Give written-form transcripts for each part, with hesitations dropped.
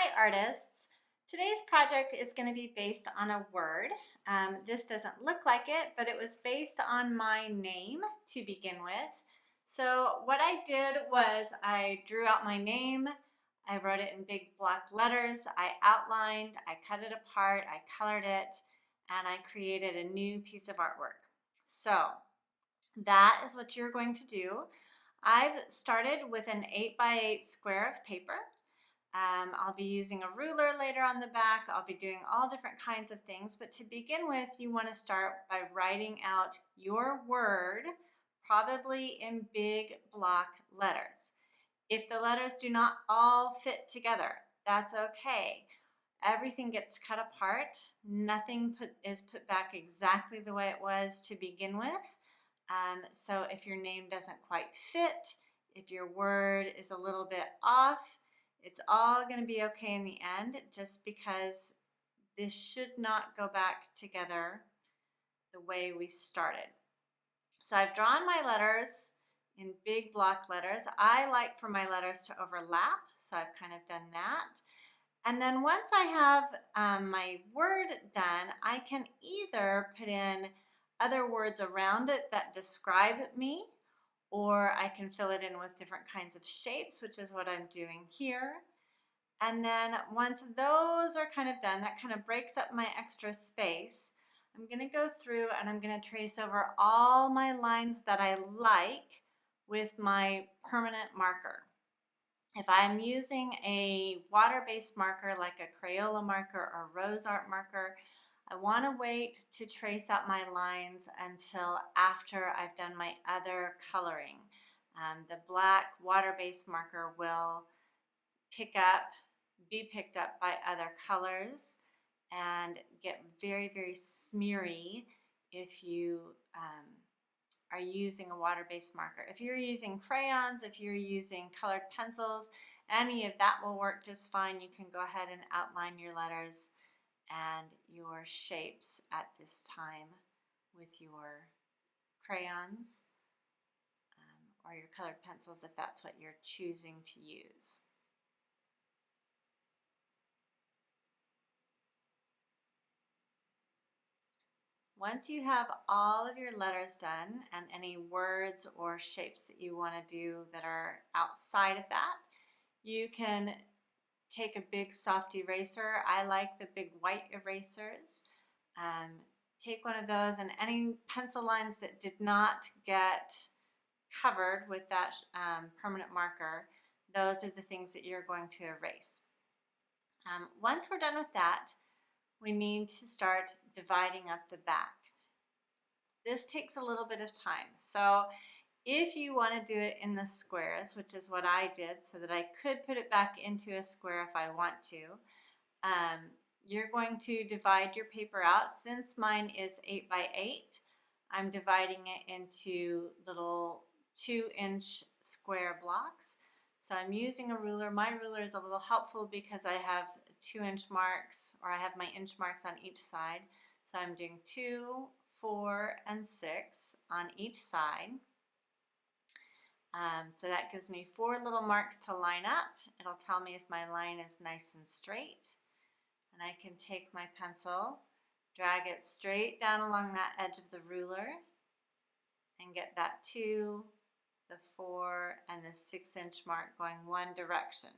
Hi artists! Today's project is going to be based on a word. This doesn't look like it, but it was based on my name to begin with. So what I did was I drew out my name, I wrote it in big block letters, I outlined, I cut it apart, I colored it, and I created a new piece of artwork. So that is what you're going to do. I've started with an 8x8 square of paper. I'll be using a ruler later on the back. I'll be doing all different kinds of things, but to begin with, you want to start by writing out your word, probably in big block letters. If the letters do not all fit together, that's okay. Everything gets cut apart. Nothing is put back exactly the way it was to begin with. So if your name doesn't quite fit, if your word is a little bit off, it's all going to be okay in the end, just because this should not go back together the way we started. So I've drawn my letters in big block letters. I like for my letters to overlap, so I've kind of done that. And then once I have my word done, I can either put in other words around it that describe me, or I can fill it in with different kinds of shapes, which is what I'm doing here. And then once those are kind of done, that kind of breaks up my extra space. I'm going to go through and I'm going to trace over all my lines that I like with my permanent marker. If I'm using a water-based marker like a Crayola marker or rose art marker, I want to wait to trace out my lines until after I've done my other coloring. The black water-based marker will be picked up by other colors and get very, very smeary if you are using a water-based marker. If you're using crayons, if you're using colored pencils, any of that will work just fine. You can go ahead and outline your letters and your shapes at this time with your crayons or your colored pencils if that's what you're choosing to use. Once you have all of your letters done and any words or shapes that you want to do that are outside of that, you can take a big soft eraser. I like the big white erasers. Take one of those, and any pencil lines that did not get covered with that permanent marker, those are the things that you're going to erase. Once we're done with that, we need to start dividing up the back. This takes a little bit of time. So if you want to do it in the squares, which is what I did so that I could put it back into a square if I want to, you're going to divide your paper out. Since mine is 8x8, I'm dividing it into little 2-inch square blocks. So I'm using a ruler. My ruler is a little helpful because I have 2-inch marks, or I have my inch marks on each side. So I'm doing 2, 4, and 6 on each side. So that gives me 4 little marks to line up. It'll tell me if my line is nice and straight. And I can take my pencil, drag it straight down along that edge of the ruler, and get that 2, the 4, and the 6-inch mark going one direction.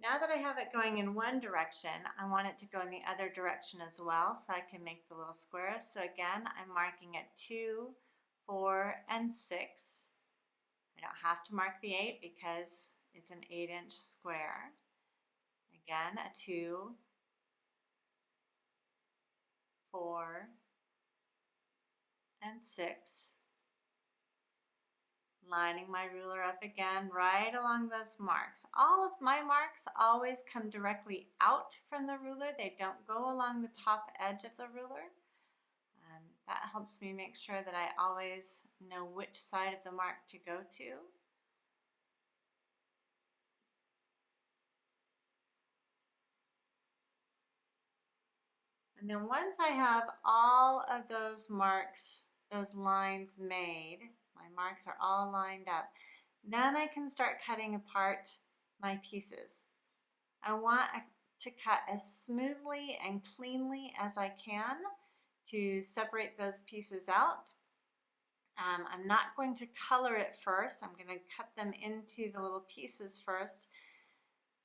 Now that I have it going in one direction, I want it to go in the other direction as well, so I can make the little squares. So again, I'm marking it 2, 4, and 6. I don't have to mark the 8 because it's an 8-inch square. Again, a 2, 4, and 6. Lining my ruler up again right along those marks. All of my marks always come directly out from the ruler. They don't go along the top edge of the ruler. That helps me make sure that I always know which side of the mark to go to. And then once I have all of those marks, those lines made, my marks are all lined up, then I can start cutting apart my pieces. I want to cut as smoothly and cleanly as I can to separate those pieces out. I'm not going to color it first. I'm going to cut them into the little pieces first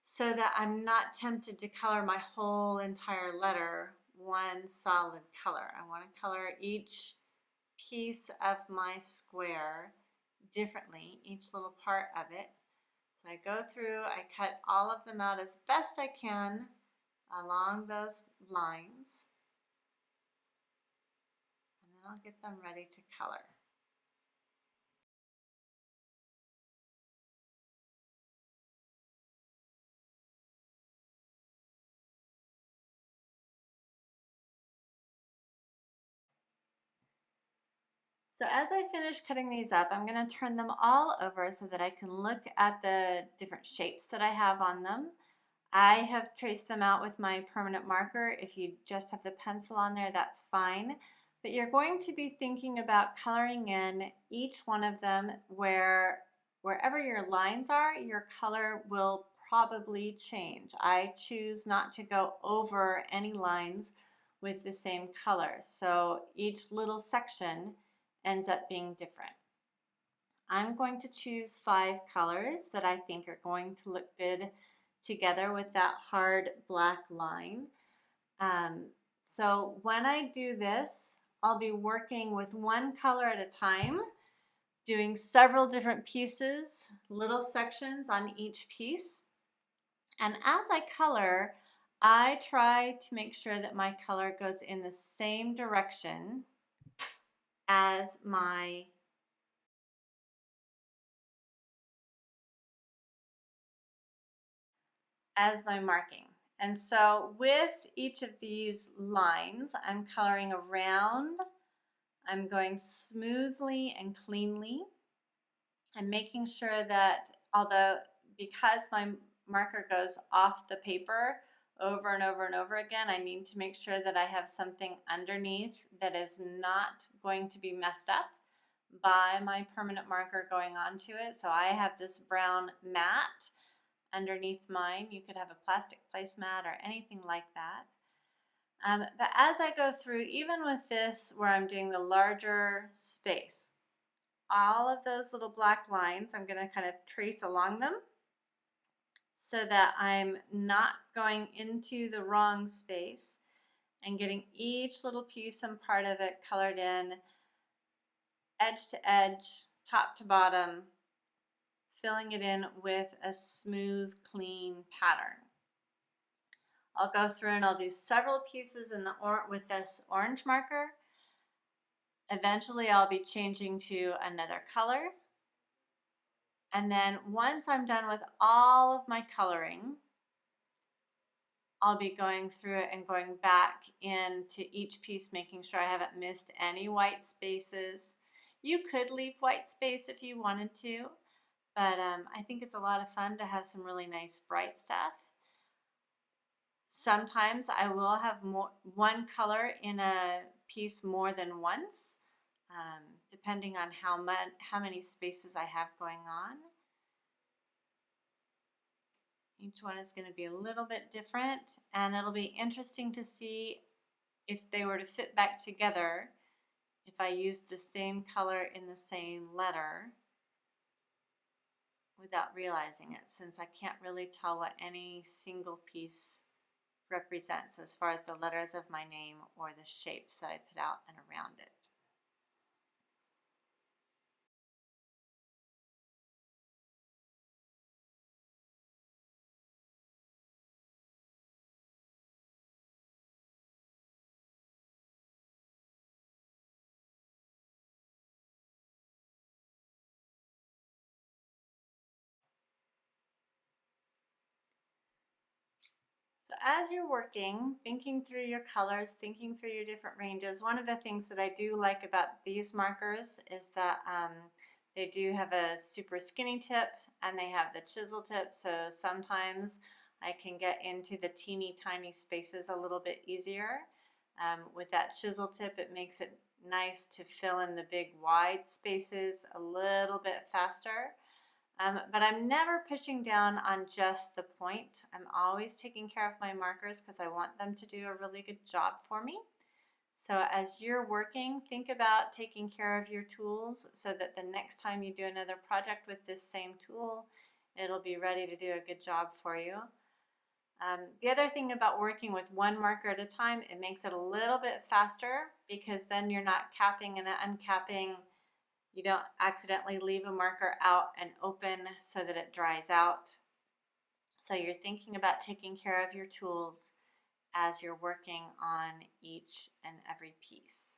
so that I'm not tempted to color my whole entire letter one solid color. I want to color each piece of my square differently, each little part of it. So I go through, I cut all of them out as best I can along those lines, and then I'll get them ready to color. So as I finish cutting these up, I'm going to turn them all over so that I can look at the different shapes that I have on them. I have traced them out with my permanent marker. If you just have the pencil on there, that's fine. But you're going to be thinking about coloring in each one of them wherever your lines are, your color will probably change. I choose not to go over any lines with the same color. So each little section ends up being different. I'm going to choose 5 colors that I think are going to look good together with that hard black line. So when I do this, I'll be working with one color at a time, doing several different pieces, little sections on each piece. And as I color, I try to make sure that my color goes in the same direction as my marking. And so with each of these lines, I'm coloring around. I'm going smoothly and cleanly. I'm making sure that because my marker goes off the paper over and over and over again, I need to make sure that I have something underneath that is not going to be messed up by my permanent marker going onto it. So I have this brown mat underneath mine. You could have a plastic placemat or anything like that. But as I go through, even with this where I'm doing the larger space, all of those little black lines, I'm going to kind of trace along them so that I'm not going into the wrong space and getting each little piece and part of it colored in, edge to edge, top to bottom, filling it in with a smooth, clean pattern. I'll go through and I'll do several pieces with this orange marker. Eventually I'll be changing to another color. And then once I'm done with all of my coloring, I'll be going through it and going back into each piece, making sure I haven't missed any white spaces. You could leave white space if you wanted to, but I think it's a lot of fun to have some really nice bright stuff. Sometimes I will have one color in a piece more than once, depending on how many spaces I have going on. Each one is going to be a little bit different, and it'll be interesting to see if they were to fit back together, if I used the same color in the same letter without realizing it, since I can't really tell what any single piece represents as far as the letters of my name or the shapes that I put out and around it. So as you're working, thinking through your colors, thinking through your different ranges, one of the things that I do like about these markers is that they do have a super skinny tip and they have the chisel tip, so sometimes I can get into the teeny tiny spaces a little bit easier. With that chisel tip, it makes it nice to fill in the big wide spaces a little bit faster. But I'm never pushing down on just the point. I'm always taking care of my markers because I want them to do a really good job for me. So as you're working, think about taking care of your tools so that the next time you do another project with this same tool, it'll be ready to do a good job for you. The other thing about working with one marker at a time, it makes it a little bit faster because then you're not capping and uncapping. You don't accidentally leave a marker out and open so that it dries out. So you're thinking about taking care of your tools as you're working on each and every piece.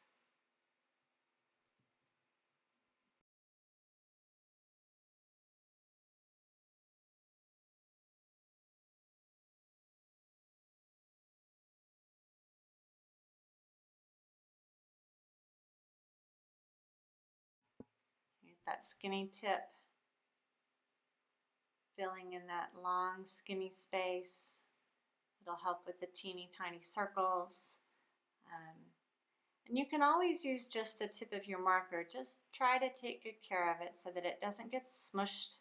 Here's that skinny tip, filling in that long skinny space. It'll help with the teeny tiny circles. And you can always use just the tip of your marker. Just try to take good care of it so that it doesn't get smushed,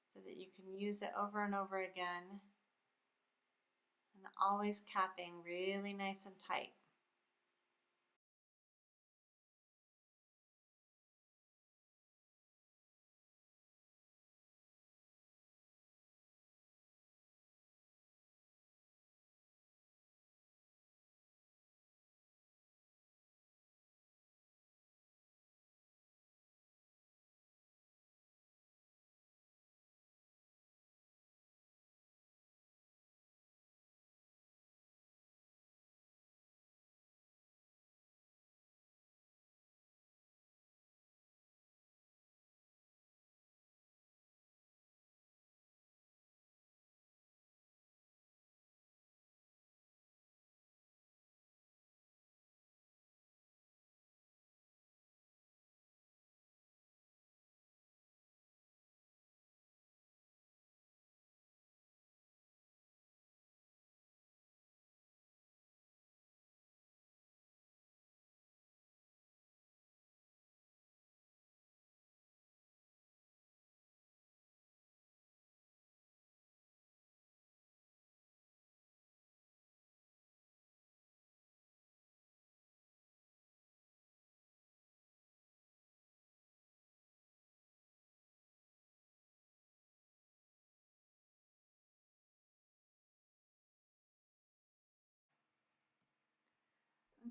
so that you can use it over and over again, and always capping really nice and tight.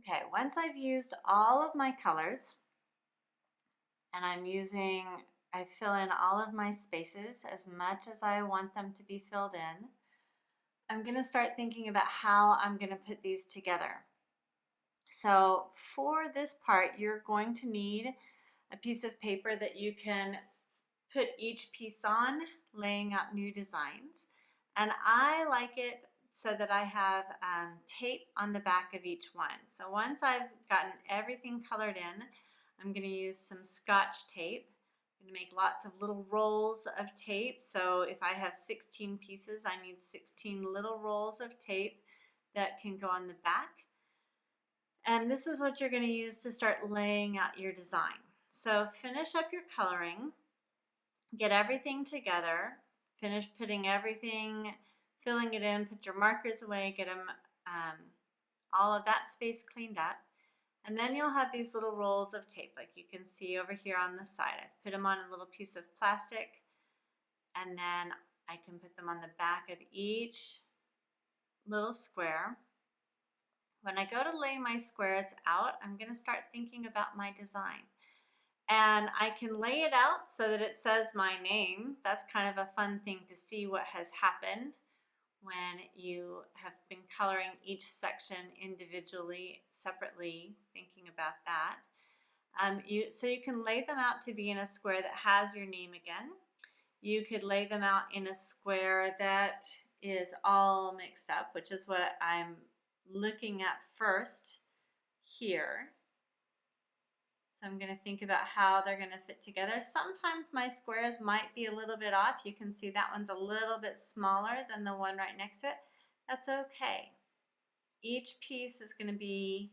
Okay, once I've used all of my colors, and I fill in all of my spaces as much as I want them to be filled in, I'm going to start thinking about how I'm going to put these together. So for this part, you're going to need a piece of paper that you can put each piece on, laying out new designs. And I like it so that I have tape on the back of each one. So once I've gotten everything colored in, I'm going to use some Scotch tape. I'm going to make lots of little rolls of tape. So if I have 16 pieces, I need 16 little rolls of tape that can go on the back. And this is what you're going to use to start laying out your design. So finish up your coloring, get everything together, finish putting everything, filling it in, put your markers away, get them all of that space cleaned up. And then you'll have these little rolls of tape like you can see over here on the side. I've put them on a little piece of plastic, and then I can put them on the back of each little square. When I go to lay my squares out, I'm going to start thinking about my design. And I can lay it out so that it says my name. That's kind of a fun thing to see what has happened when you have been coloring each section individually, separately, thinking about that. So you can lay them out to be in a square that has your name again. You could lay them out in a square that is all mixed up, which is what I'm looking at first here. So I'm going to think about how they're going to fit together. Sometimes my squares might be a little bit off. You can see that one's a little bit smaller than the one right next to it. That's okay. Each piece is going to be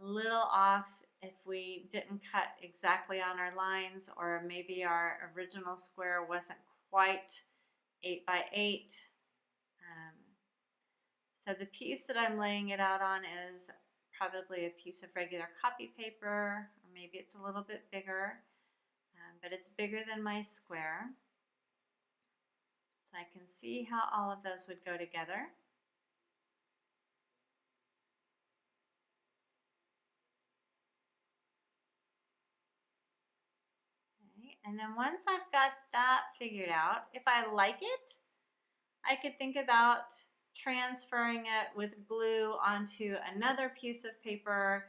a little off if we didn't cut exactly on our lines, or maybe our original square wasn't quite 8 by 8. So the piece that I'm laying it out on is probably a piece of regular copy paper, or maybe it's a little bit bigger, but it's bigger than my square. So I can see how all of those would go together. Okay. And then once I've got that figured out, if I like it, I could think about transferring it with glue onto another piece of paper.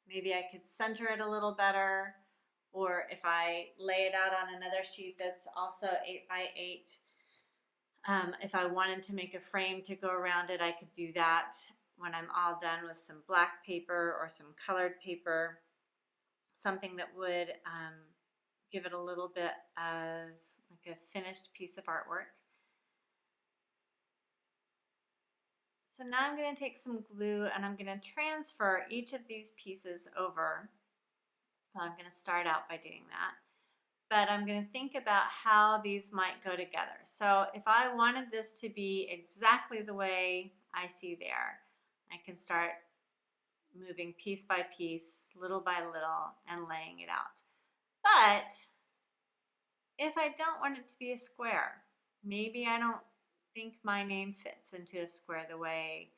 Maybe I could center it a little better, or if I lay it out on another sheet that's also 8 by 8, if I wanted to make a frame to go around it, I could do that when I'm all done with some black paper or some colored paper, something that would give it a little bit of like a finished piece of artwork. So now I'm going to take some glue and I'm going to transfer each of these pieces over. Well, I'm going to start out by doing that. But I'm going to think about how these might go together. So if I wanted this to be exactly the way I see there, I can start moving piece by piece, little by little, and laying it out. But if I don't want it to be a square, maybe I don't think my name fits into a square the way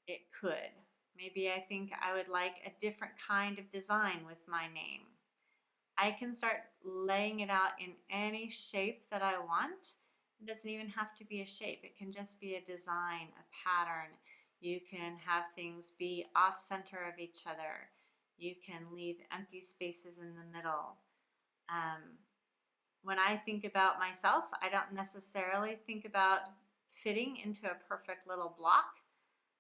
it could. Maybe I think I would like a different kind of design with my name. I can start laying it out in any shape that I want. It doesn't even have to be a shape. It can just be a design, a pattern. You can have things be off center of each other. You can leave empty spaces in the middle. When I think about myself, I don't necessarily think about fitting into a perfect little block.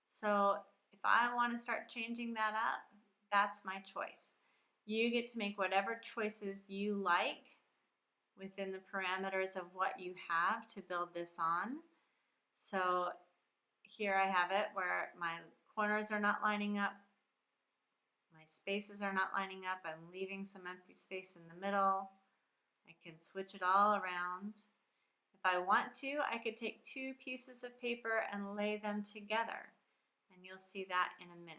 So if I want to start changing that up, that's my choice. You get to make whatever choices you like within the parameters of what you have to build this on. So here I have it where my corners are not lining up, my spaces are not lining up, I'm leaving some empty space in the middle. I can switch it all around. If I want to, I could take two pieces of paper and lay them together, and you'll see that in a minute.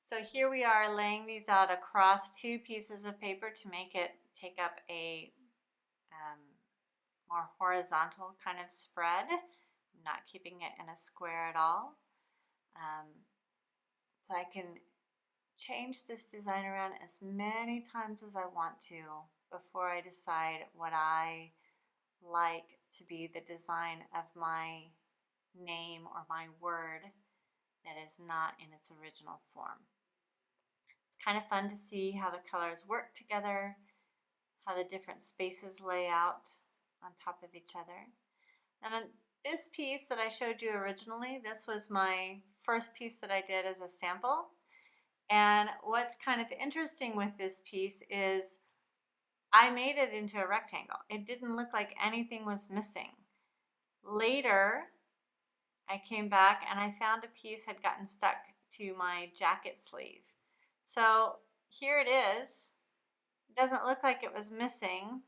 So here we are laying these out across two pieces of paper to make it take up a more horizontal kind of spread. I'm not keeping it in a square at all. So I can change this design around as many times as I want to before I decide what I like to be the design of my name or my word that is not in its original form. It's kind of fun to see how the colors work together, how the different spaces lay out on top of each other. And on this piece that I showed you originally, this was my first piece that I did as a sample. And what's kind of interesting with this piece is I made it into a rectangle. It didn't look like anything was missing. Later, I came back and I found a piece had gotten stuck to my jacket sleeve. So here it is. It doesn't look like it was missing.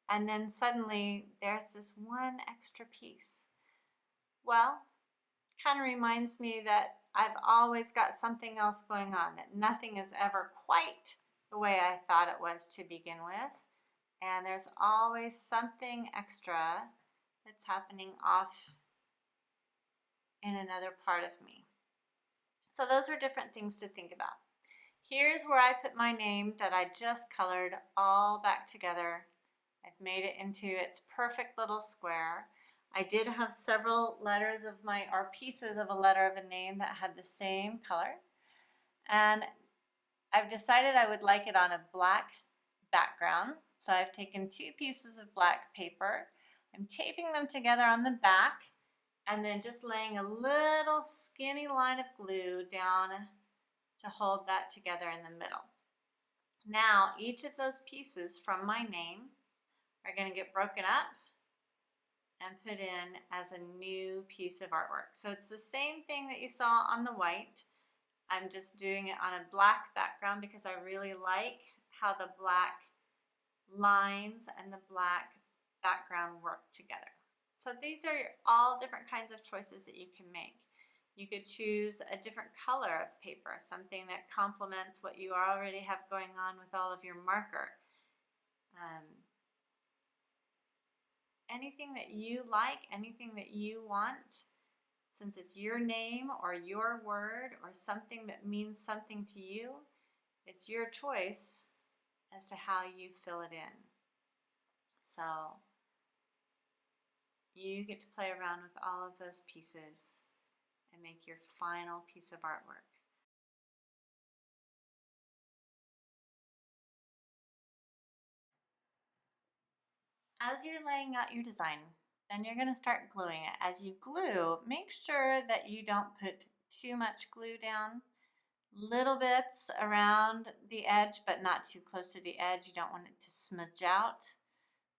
And then suddenly there's this one extra piece. Well, kind of reminds me that I've always got something else going on, that nothing is ever quite the way I thought it was to begin with. And there's always something extra that's happening off in another part of me. So those are different things to think about. Here's where I put my name that I just colored all back together. I've made it into its perfect little square. I did have several letters of or pieces of a letter of a name that had the same color. And I've decided I would like it on a black background. So I've taken two pieces of black paper. I'm taping them together on the back and then just laying a little skinny line of glue down to hold that together in the middle. Now, each of those pieces from my name are going to get broken up and put in as a new piece of artwork. So it's the same thing that you saw on the white. I'm just doing it on a black background because I really like how the black lines and the black background work together. So these are all different kinds of choices that you can make. You could choose a different color of paper, something that complements what you already have going on with all of your marker. Anything that you like, anything that you want, since it's your name or your word or something that means something to you, it's your choice as to how you fill it in. So you get to play around with all of those pieces and make your final piece of artwork. As you're laying out your design, then you're going to start gluing it. As you glue, make sure that you don't put too much glue down. Little bits around the edge, but not too close to the edge. You don't want it to smudge out.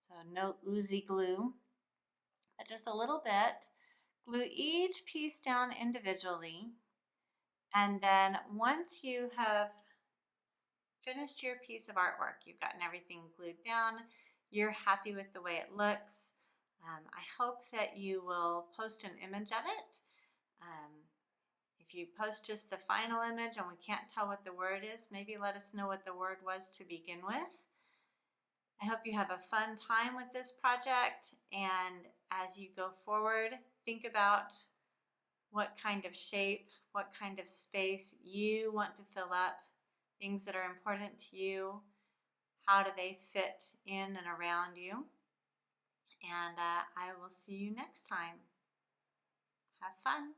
So no oozy glue, but just a little bit. Glue each piece down individually. And then once you have finished your piece of artwork, you've gotten everything glued down, you're happy with the way it looks. I hope that you will post an image of it. If you post just the final image and we can't tell what the word is, maybe let us know what the word was to begin with. I hope you have a fun time with this project, and as you go forward, think about what kind of shape, what kind of space you want to fill up, things that are important to you, how do they fit in and around you. And I will see you next time. Have fun.